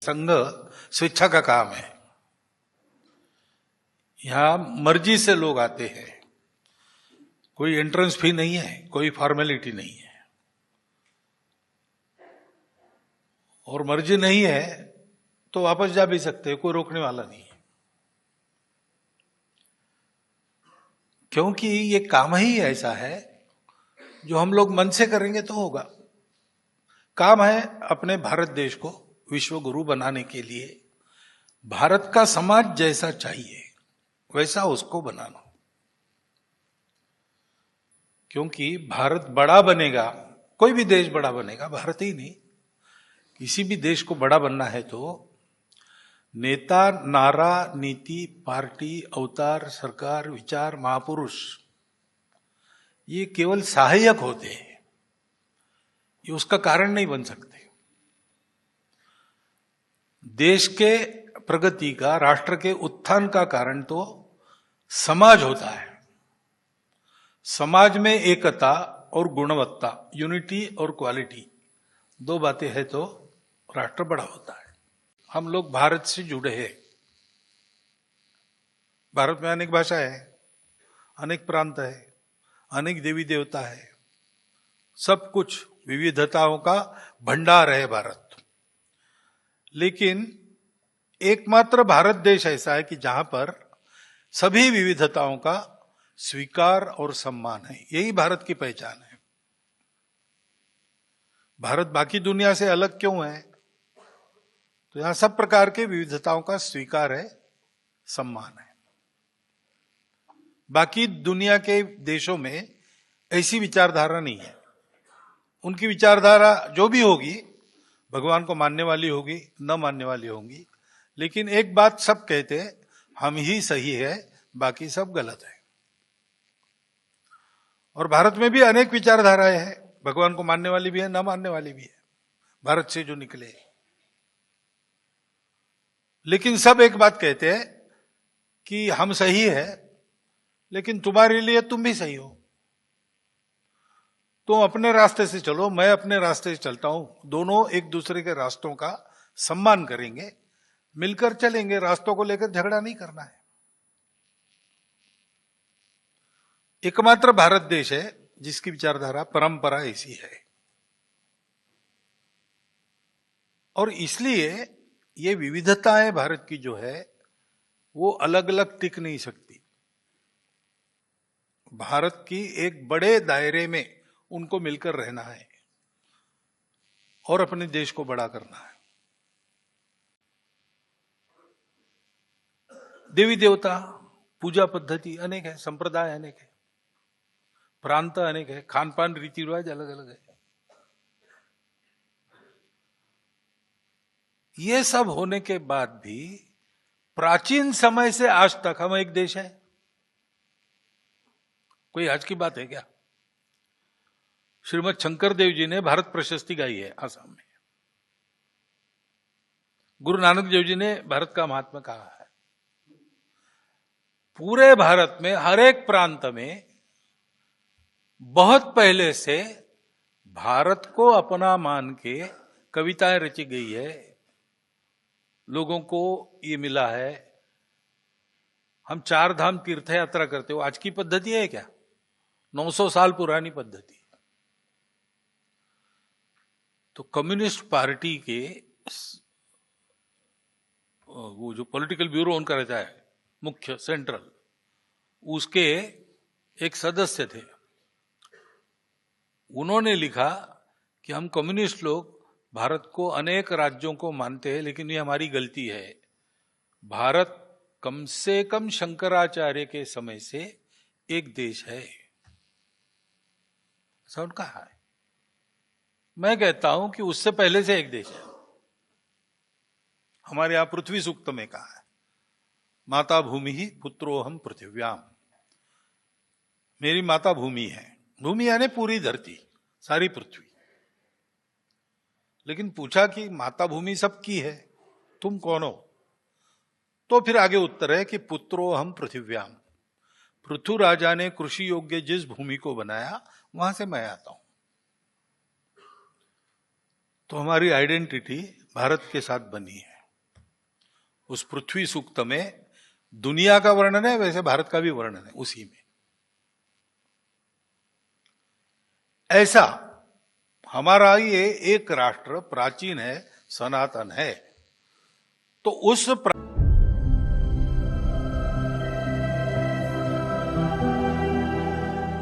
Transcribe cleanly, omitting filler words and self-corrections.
संघ स्वेच्छा का काम है। यहां मर्जी से लोग आते हैं, कोई एंट्रेंस फी नहीं है, कोई फॉर्मेलिटी नहीं है, और मर्जी नहीं है तो वापस जा भी सकते हैं, कोई रोकने वाला नहीं है। क्योंकि ये काम ही ऐसा है जो हम लोग मन से करेंगे तो होगा। काम है अपने भारत देश को विश्व गुरु बनाने के लिए भारत का समाज जैसा चाहिए वैसा उसको बनाना। क्योंकि भारत बड़ा बनेगा, कोई भी देश बड़ा बनेगा, भारत ही नहीं, किसी भी देश को बड़ा बनना है तो नेता, नारा, नीति, पार्टी, अवतार, सरकार, विचार, महापुरुष ये केवल सहायक होते हैं, ये उसका कारण नहीं बन सकते। देश के प्रगति का, राष्ट्र के उत्थान का कारण तो समाज होता है। समाज में एकता और गुणवत्ता, यूनिटी और क्वालिटी, दो बातें हैं तो राष्ट्र बड़ा होता है। हम लोग भारत से जुड़े हैं। भारत में अनेक भाषाएं हैं, अनेक प्रांत है, अनेक देवी देवता है, सब कुछ विविधताओं का भंडार है भारत। लेकिन एकमात्र भारत देश ऐसा है कि जहां पर सभी विविधताओं का स्वीकार और सम्मान है। यही भारत की पहचान है। भारत बाकी दुनिया से अलग क्यों है? तो यहां सब प्रकार के विविधताओं का स्वीकार है, सम्मान है। बाकी दुनिया के देशों में ऐसी विचारधारा नहीं है। उनकी विचारधारा जो भी होगी भगवान को मानने वाली होगी, न मानने वाली होंगी, लेकिन एक बात सब कहते हैं, हम ही सही है, बाकी सब गलत है। और भारत में भी अनेक विचारधाराएं हैं, भगवान को मानने वाली भी है, न मानने वाली भी है, भारत से जो निकले। लेकिन सब एक बात कहते हैं कि हम सही है, लेकिन तुम्हारे लिए तुम भी सही हो। तुम अपने रास्ते से चलो, मैं अपने रास्ते से चलता हूं, दोनों एक दूसरे के रास्तों का सम्मान करेंगे, मिलकर चलेंगे, रास्तों को लेकर झगड़ा नहीं करना है। एकमात्र भारत देश है जिसकी विचारधारा, परंपरा ऐसी है। और इसलिए ये विविधताएं भारत की जो है वो अलग अलग टिक नहीं सकती। भारत की एक बड़े दायरे में उनको मिलकर रहना है और अपने देश को बड़ा करना है। देवी देवता, पूजा पद्धति अनेक है, संप्रदाय अनेक है, प्रांत अनेक है, खान पान रीति रिवाज अलग अलग है। ये सब होने के बाद भी प्राचीन समय से आज तक हम एक देश है। कोई आज की बात है क्या? श्रीमद शंकर देव जी ने भारत प्रशस्ति गाई है आसाम में। गुरु नानक देव जी ने भारत का महात्मा कहा है। पूरे भारत में हर एक प्रांत में बहुत पहले से भारत को अपना मान के कविताएं रची गई है, लोगों को ये मिला है। हम 4 धाम तीर्थ यात्रा करते हो, आज की पद्धति है क्या? 900 साल पुरानी पद्धति। तो कम्युनिस्ट पार्टी के वो जो पॉलिटिकल ब्यूरो उनका रहता है, मुख्य सेंट्रल, उसके एक सदस्य थे। उन्होंने लिखा कि हम कम्युनिस्ट लोग भारत को अनेक राज्यों को मानते हैं, लेकिन ये हमारी गलती है। भारत कम से कम शंकराचार्य के समय से एक देश है, ऐसा उनका है। मैं कहता हूं कि उससे पहले से एक देश है। हमारे यहां पृथ्वी सूक्त में कहा है, माता भूमि ही पुत्रोहम पृथिव्याम। मेरी माता भूमि है। भूमि यानी पूरी धरती, सारी पृथ्वी। लेकिन पूछा कि माता भूमि सबकी है, तुम कौन हो? तो फिर आगे उत्तर है कि पुत्रोहम पृथिव्याम। पृथु राजा ने कृषि योग्य जिस भूमि को बनाया, वहां से मैं आता हूं। तो हमारी आइडेंटिटी भारत के साथ बनी है। उस पृथ्वी सूक्त में दुनिया का वर्णन है, वैसे भारत का भी वर्णन है उसी में। ऐसा हमारा ये एक राष्ट्र प्राचीन है, सनातन है। तो उस